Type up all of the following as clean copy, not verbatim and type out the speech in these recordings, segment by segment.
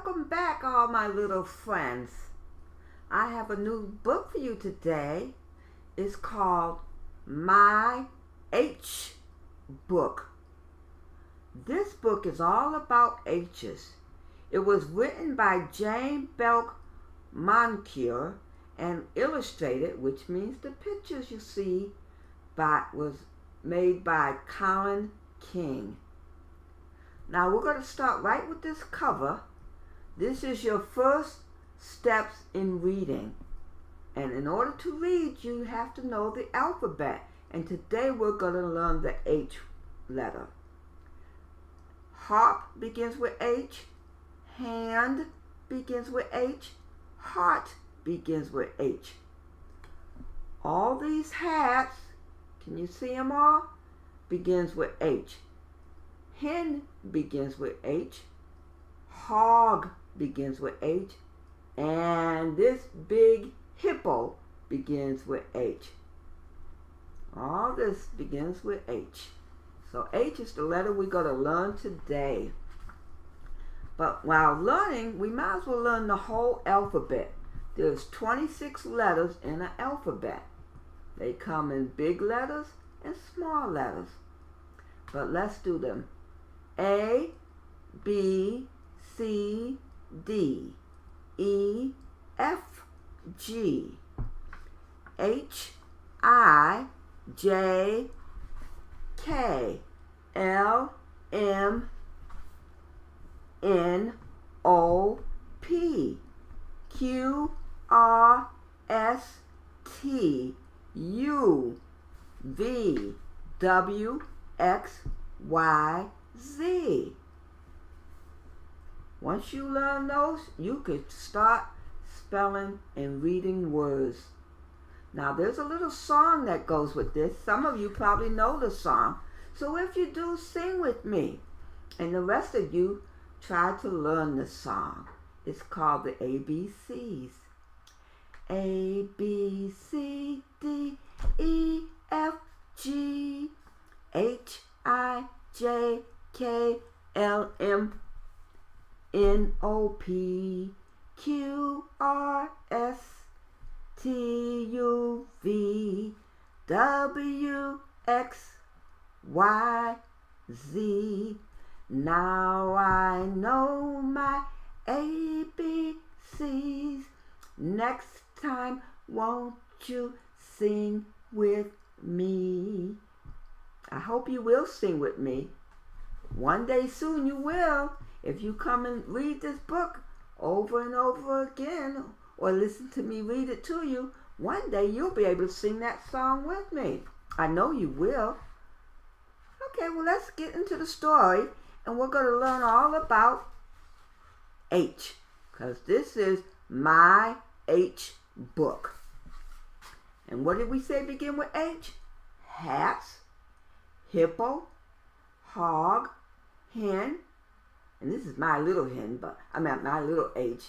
Welcome back, all my little friends. I have a new book for you today. It's called My H Book. This book is all about H's. It was written by Belk, Moncure, and illustrated, which means the pictures you see was made by Colin. Now we're going to start right with this cover. This is your first steps in reading. And in order to read, you have to know the alphabet. And today we're going to learn the H letter. Harp begins with H. Hand begins with H. Heart begins with H. All these hats, can you see them all? Begins with H. Hen begins with H. Hog begins with H. And this big hippo begins with H. All this begins with H. So H is the letter we're going to learn today. But while learning, we might as well learn the whole alphabet. There's 26 letters in an alphabet. They come in big letters and small letters. But let's do them. A, B, C, D, E, F, G, H, I, J, K, L, M, N, O, P, Q, R, S, T, U, V, W, X, Y, Z. Once you learn those, you could start spelling and reading words. Now there's a little song that goes with this. Some of you probably know the song. So if you do, sing with me. And the rest of you, try to learn the song. It's called the ABCs. A, B, C, D, E, F, G, H, I, J, K, L, M, N, O, P, Q, R, S, T, U, V, W, X, Y, Z. Now I know my ABCs. Next time, won't you sing with me? I hope you will sing with me. One day soon you will. If you come and read this book over and over again, or listen to me read it to you, one day you'll be able to sing that song with me. I know you will. Okay, well, let's get into the story, and we're going to learn all about H, because this is My H Book. And what did we say begin with H? Hats, hippo, hog, hen, and this is my little hen, but I mean my little H,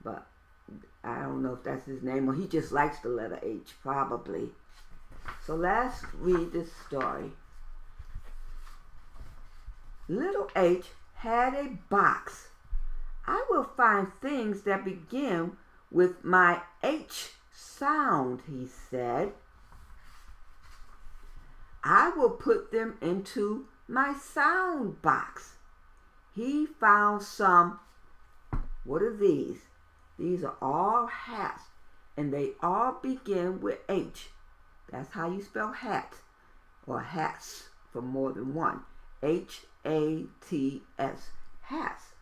but I don't know if that's his name, or he just likes the letter H, probably. So let's read this story. Little H had a box. I will find things that begin with my H sound, he said. I will put them into my sound box. He found some. What are these? These are all hats, and they all begin with H. That's how you spell hat, or hats for more than one. H-A-T-S, hats.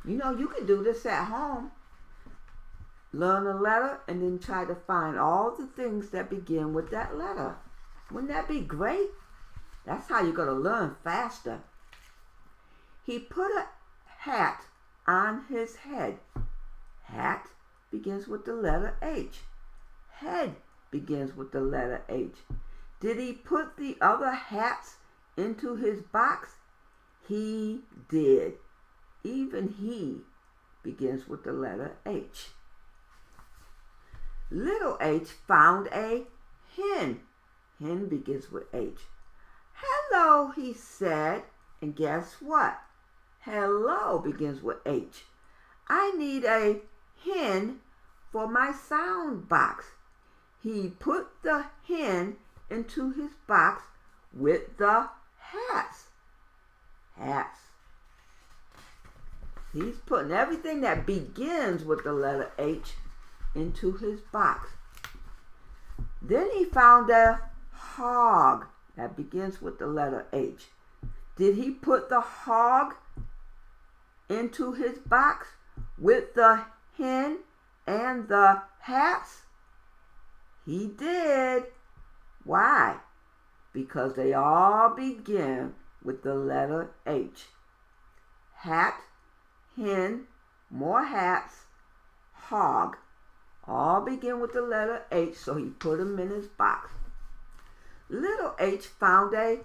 You know, you can do this at home. Learn a letter and then try to find all the things that begin with that letter. Wouldn't that be great? That's how you're going to learn faster. He put a hat on his head. Hat begins with the letter H. Head begins with the letter H. Did he put the other hats into his box? He did. Even he begins with the letter H. Little H found a hen. Hen begins with H. Hello, he said, and guess what? Hello begins with H. I need a hen for my sound box. He put the hen into his box with the hats. Hats. He's putting everything that begins with the letter H into his box. Then he found a hog that begins with the letter H. Did he put the hog into his box with the hen and the hats? He did. Why? Because they all begin with the letter H. Hat, hen, more hats, hog, all begin with the letter H, so he put them in his box. Little H found a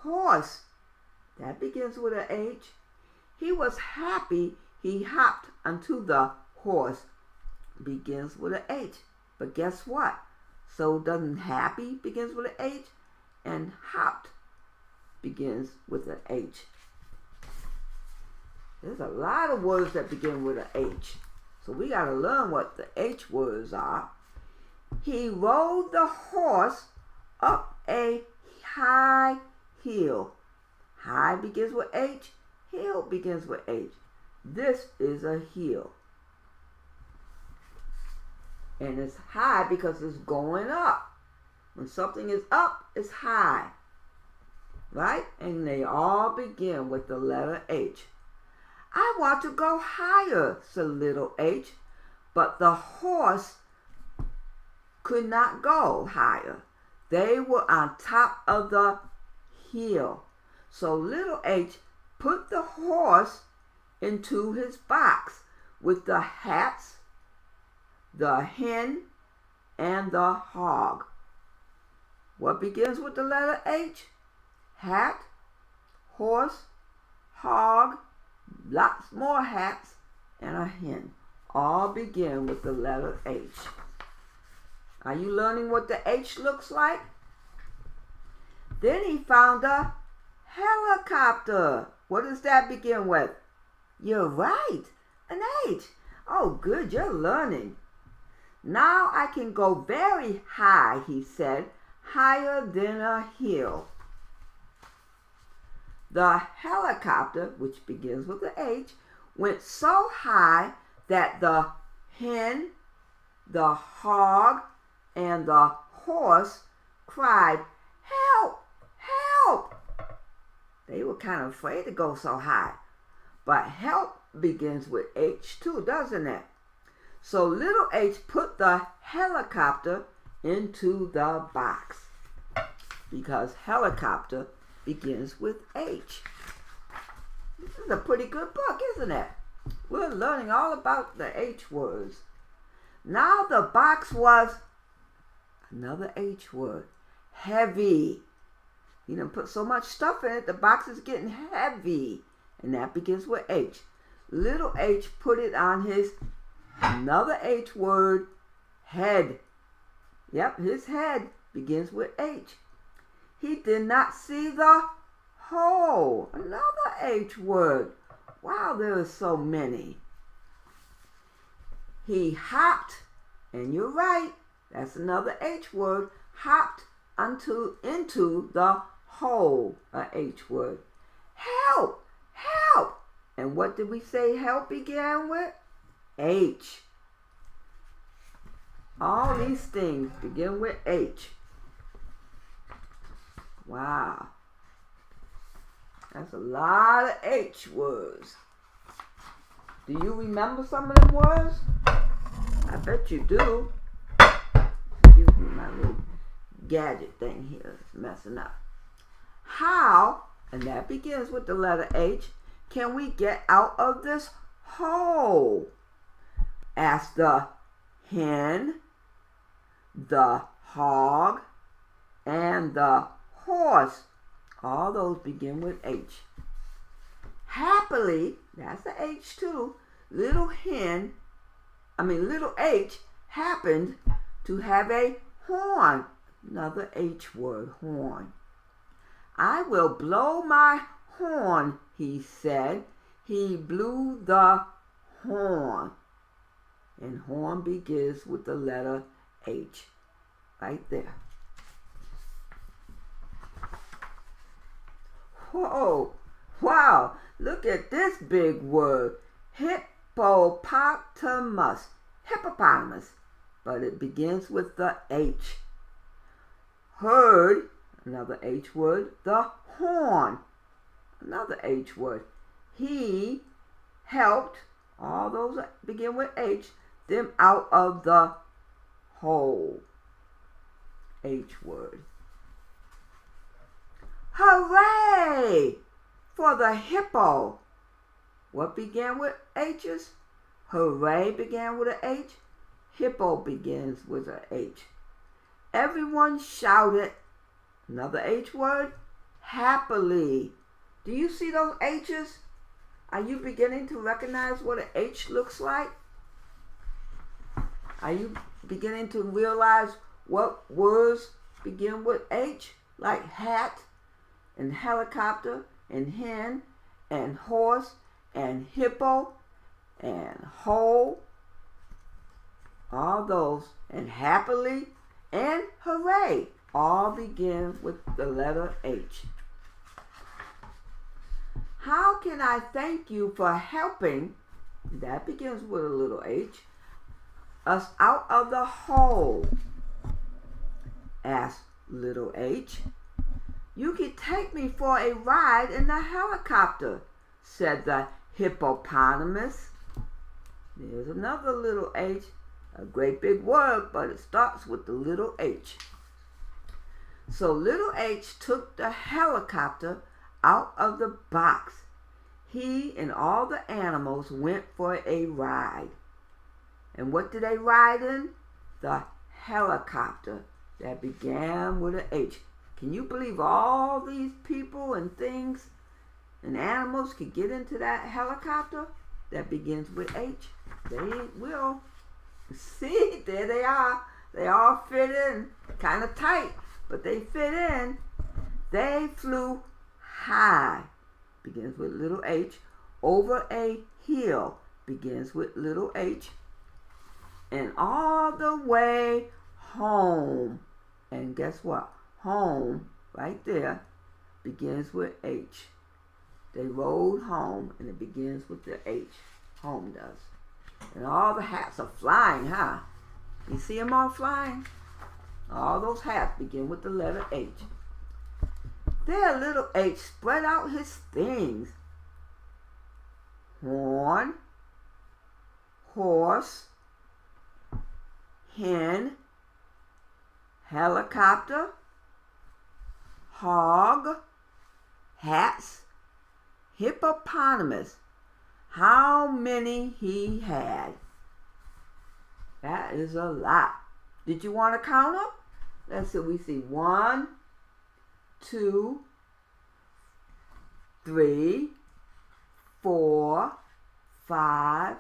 horse. That begins with an H. He was happy. He hopped onto the horse. Begins with an H. But guess what? So doesn't happy begins with an H, and hopped begins with an H. There's a lot of words that begin with an H. So we got to learn what the H words are. He rode the horse up a high hill. High begins with H. Hill begins with H. This is a hill. And it's high because it's going up. When something is up, it's high. Right? And they all begin with the letter H. I want to go higher, said little H, but the horse could not go higher. They were on top of the hill. So little H put the horse into his box with the hats, the hen, and the hog. What begins with the letter H? Hat, horse, hog, lots more hats, and a hen. All begin with the letter H. Are you learning what the H looks like? Then he found a helicopter. What does that begin with? You're right, an H. Oh, good, you're learning. Now I can go very high, he said, higher than a hill. The helicopter, which begins with the H, went so high that the hen, the hog, and the horse cried, help, help. They were kind of afraid to go so high. But help begins with H too, doesn't it? So little H put the helicopter into the box because helicopter begins with H. This is a pretty good book, isn't it? We're learning all about the H words. Now the box was another H word, heavy. You done put so much stuff in it, the box is getting heavy. And that begins with H. Little H put it on his another H word, head. Yep, his head begins with H. He did not see the hole. Another H word. Wow, there are so many. He hopped, and you're right, that's another H word, hopped into the hole, a H word. Help, help. And what did we say help began with? H. All these things begin with H. Wow. That's a lot of H words. Do you remember some of them words? I bet you do. Excuse me, my little gadget thing here is messing up. How, and that begins with the letter H, can we get out of this hole? Asked the hen, the hog, and the horse. All those begin with H. Happily, that's the H too, little H happened to have a horn. Another H word, horn. I will blow my horn, he said. He blew the horn. And horn begins with the letter H. Right there. Whoa. Wow. Look at this big word. Hippopotamus. Hippopotamus. But it begins with the H. Heard. Another H word. The horn. Another H word. He helped. All those begin with H. Them out of the hole. H word. Hooray for the hippo. What began with H's? Hooray began with an H. Hippo begins with an H. Everyone shouted. Another H word. Happily. Do you see those H's? Are you beginning to recognize what an H looks like? Are you beginning to realize what words begin with H? Like hat and helicopter and hen and horse and hippo and hole. All those. And happily and hooray. All begin with the letter H. How can I thank you for helping, that begins with a little H, us out of the hole? Asked little H. You can take me for a ride in the helicopter, said the hippopotamus. There's another little H, a great big word, but it starts with the little H. So little H took the helicopter out of the box. He and all the animals went for a ride. And what did they ride in? The helicopter that began with an H. Can you believe all these people and things and animals could get into that helicopter that begins with H? They will. See, there they are. They all fit in, kind of tight, but they fit in. They flew high, begins with little H, over a hill, begins with little H, and all the way home. And guess what? Home, right there, begins with H. They rode home, and it begins with the H. Home does. And all the hats are flying, huh? You see them all flying? All those hats begin with the letter H. There little H spread out his things. Horn, horse, hen, helicopter, hog, hats, hippopotamus. How many he had? That is a lot. Did you want to count them? Let's see. We see 1, 2, 3, 4, 5,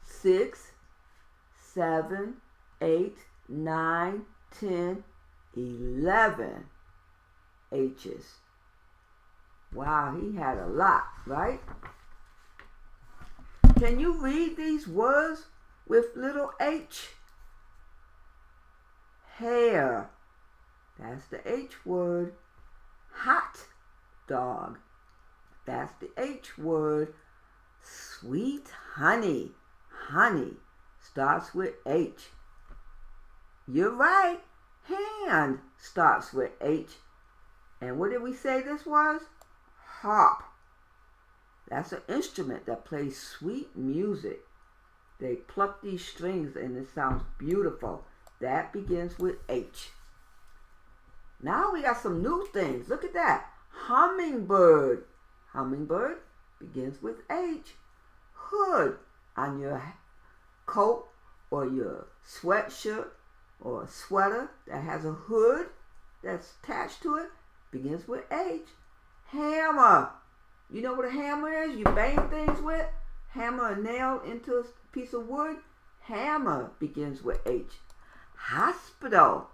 6, 7, 8, 9, 10, 11 H's. Wow, he had a lot, right? Can you read these words with little H? Hair. That's the H word. Hot dog. That's the H word. Sweet honey. Honey starts with H. You're right. Hand starts with H. And what did we say this was? Harp. That's an instrument that plays sweet music. They pluck these strings and it sounds beautiful. That begins with H. Now we got some new things. Look at that. Hummingbird. Hummingbird begins with H. Hood on your coat or your sweatshirt or a sweater that has a hood that's attached to it begins with H. Hammer. You know what a hammer is? You bang things with. Hammer a nail into a piece of wood. Hammer begins with H. Hospital.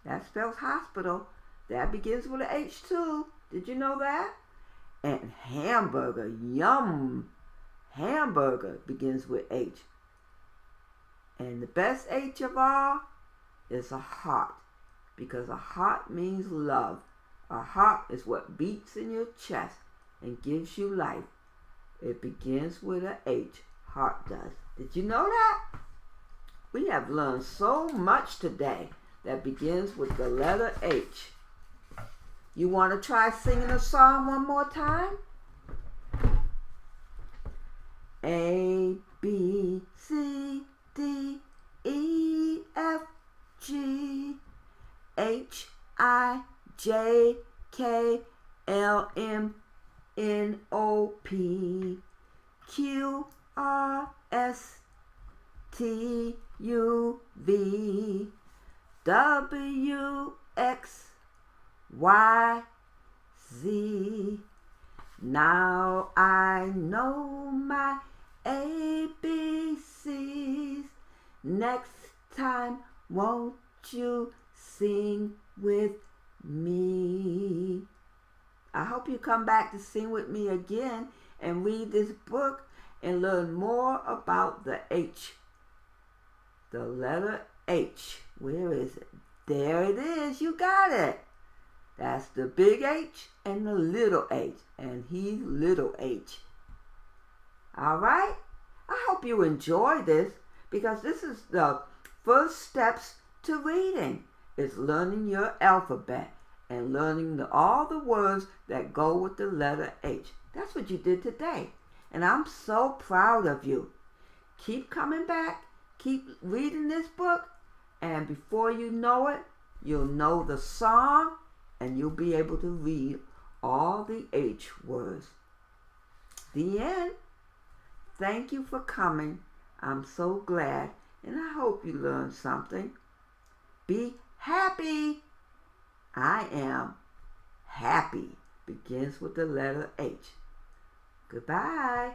That spells hospital. That begins with an H too. Did you know that? And hamburger, yum. Hamburger begins with H. And the best H of all is a heart, because a heart means love. A heart is what beats in your chest and gives you life. It begins with a H. Heart does. Did you know that? We have learned so much today that begins with the letter H. You want to try singing a song one more time? A, B, C, D, E, F, G, H, I, J, K, L, M, N, O, P, Q, R, S, T, U, V, W, X, Y, Z. Now I know my ABCs. Next time, won't you sing with me? I hope you come back to sing with me again and read this book and learn more about the H. The letter H. Where is it? There it is. You got it. That's the big H and the little H. And he's little H. All right? I hope you enjoy this, because this is the first steps to reading. It's learning your alphabet and learning all the words that go with the letter H. That's what you did today. And I'm so proud of you. Keep coming back. Keep reading this book. And before you know it, you'll know the song and you'll be able to read all the H words. The end. Thank you for coming. I'm so glad, and I hope you learned something. Be happy. I am happy. Begins with the letter H. Goodbye.